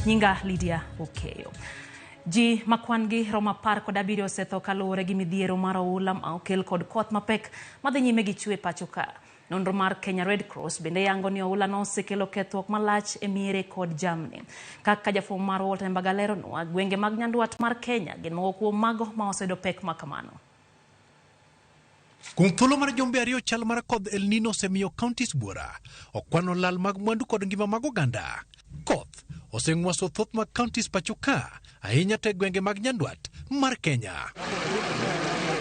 Nyinga Lydia Okeyo. Ji makwangi roma par kod abiriyo osetho kaluwore gi midhiero mar oula ma okel kod koth mapek madhi nyime gi chwe pacho ka. Nonro mar Kenya Red Cross bende yango ni oula no osekelo kethruok malach e miere kod jamni. Kaka jafwambo mar Walter Mbagalero nwa gwenge mag nyanduat mar Kenya gin moko kuom mago ma osedo pek makamano. Kuom thuolo mar jumbe ariyo chal mar kodh El Nino osemiyo counties buora okwano lal mag mwandu kod ngima mag oganda. Koth oseng'waso thoth mag counties pacho ka ahinya te gwenge mag nyanduat mar Kenya.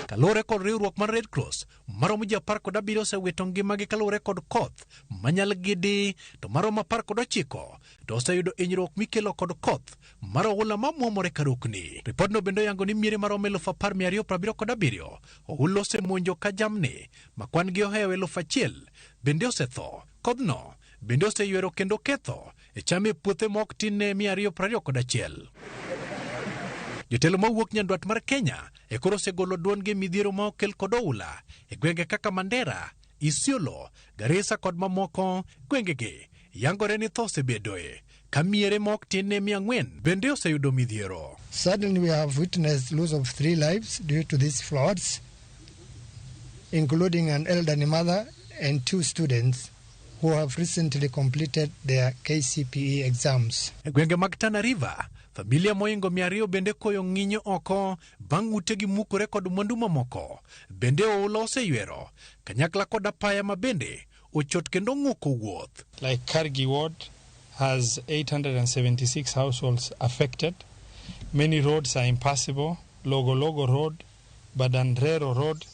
Kaluwore kod riwruok mar Red Cross, maromo ji 17 osewito ngimagi kaluwore kod koth manyal gidi, to maromo 19 to oseyudo hinyruok mikelo kod koth mar oula mamuomore karukni. Ripodno bende yango ni miere maromo 10,277 oula osemonjo ka jamni makwan gi ohewo 1,000 bende osetho. Kodhno bende oseywero kendo ketho e cham e puothe mok tin ne 221. Jotelo mawuok nyanduat mar Kenya e koro osegolo duon gi midhiero ma okel kod oula e gwenge kaka Mandera, Isiolo, Garissa kod mamoko. Gwengegi yangore ni tho osebedoe ka miere mok tin ne 400 bende oseyudo midhiero. Suddenly we have witnessed loss of 3 lives due to these floods, including an elderly mother and 2 students who have recently completed their KCPE exams. E gwenge mag Tana River, familia moingo 200 bende koyo ng'inyo oko bang' utegi mukore kod mwandu mamoko. Bende oula oseywero kanyakla kod apaya ma bende ochot kendo ng'uko wuoth. Like Kargi Ward has 876 households affected. Many roads are impassable. Logo Road, Badandrero Road,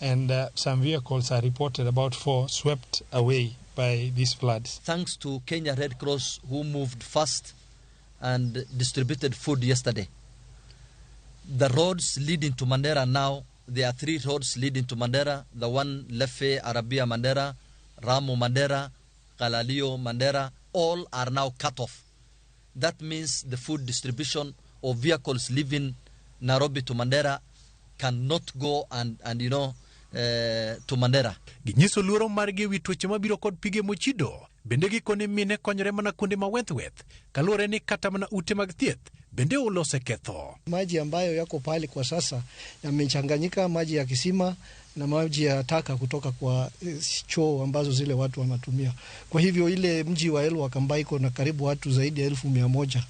and some vehicles are reported, about 4, swept away by these floods. Thanks to Kenya Red Cross, who moved fast and distributed food yesterday. The roads leading to Mandera now, there are 3 roads leading to Mandera. The one Lefe, Arabia Mandera, Ramo Mandera, Kalalio Mandera, all are now cut off. That means the food distribution of vehicles leaving Nairobi to Mandera cannot go and to Mandera. Ginyiso luoro margi wi tuoche mabiro kod pige mochido. Bende gikone mine konyore mana kuonde ma weth kaluwore ni kata mana ute mag thieth bende ulose ketho. Maji ambayo yako pale kwa sasa yamechanganyika maji ya kisima na maji ya taka kutoka kwa choo ambazo zile watu wanatumia. Kwa hivyo ile mji wa Elwak ambayo iko na karibu watu zaidi ya 1,100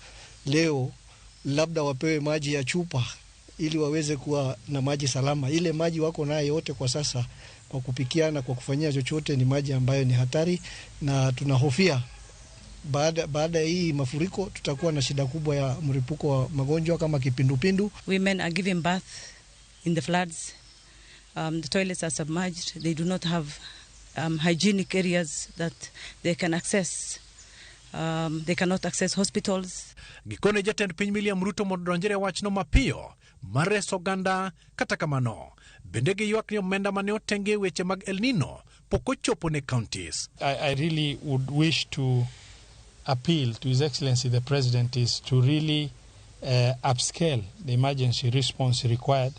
leo labda wapewe maji ya chupa ili waweze kuwa na maji salama. Ile maji wako nayo yote kwa sasa kwa kupikia na kwa kufanyia chochote ni maji ambayo ni hatari, na tunahofia baada ya hii mafuriko tutakuwa na shida kubwa ya mlipuko wa magonjwa kama kipindupindu. Women are giving birth in the floods. The toilets are submerged. They do not have hygienic areas that they can access. They cannot access hospitals. Gikone jatend piny William Ruto modonjere wachno mapiyo mareso oganda. Kata kamano bende giywak ni omenda mane otenge weche mag El Nino pok ochopo ne counties. I really would wish to appeal to His Excellency the President is to really upscale the emergency response required,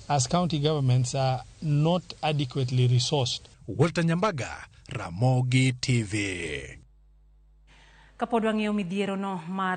as county governments are not adequately resourced. Walter Nyambaga, Ramogi TV. Kapod wang'iyo midhiero no mar